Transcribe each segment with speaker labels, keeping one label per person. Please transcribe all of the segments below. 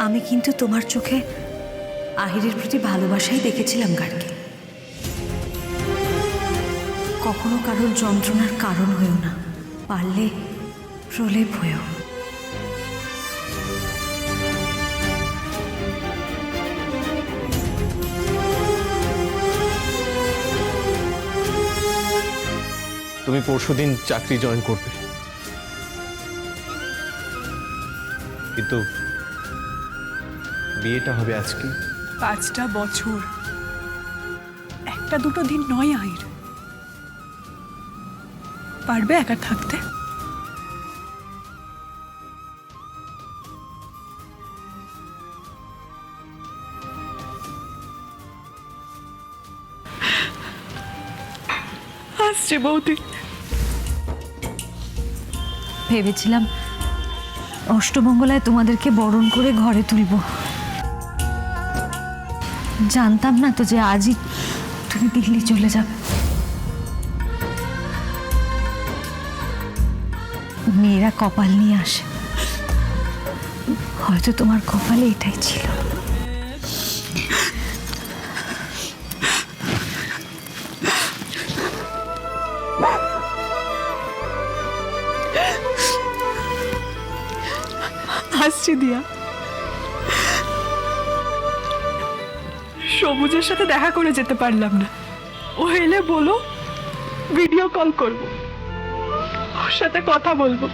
Speaker 1: আমি কিন্তু তোমার চোখে আহিরের প্রতি ভালোবাসাই দেখেছিলাম গার্গী। কখনো কারোর যন্ত্রণার কারণ হয়েও না, পারলে প্রলেপ হয়েও।
Speaker 2: তুমি পরশুদিন চাকরি জয়েন করবে, কিন্তু বিয়েটা হবে আজকে।
Speaker 3: 5টা বছর, একটা দুটো দিন নয় আহির। পারবে একা থাকতে? আসছে বৌদি।
Speaker 1: ভেবেছিলাম অষ্টমঙ্গলায় তোমাদেরকে বরণ করে ঘরে তুলব, জানতাম না তো যে আজই তুমি দিল্লি চলে যাবে। মেয়েরা কপাল নিয়ে আসে, হয়তো তোমার কপালে এটাই ছিল।
Speaker 3: আসছি দিয়া। সবুজের সাথে দেখা করে যেতে পারলাম না, ও এলে বলো ভিডিও কল করব, ওর সাথে কথা বলবো।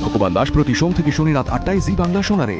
Speaker 4: ভগবান দাস প্রতি সোম থেকে শনি রাত 8টায় জি বাংলা শোনারে।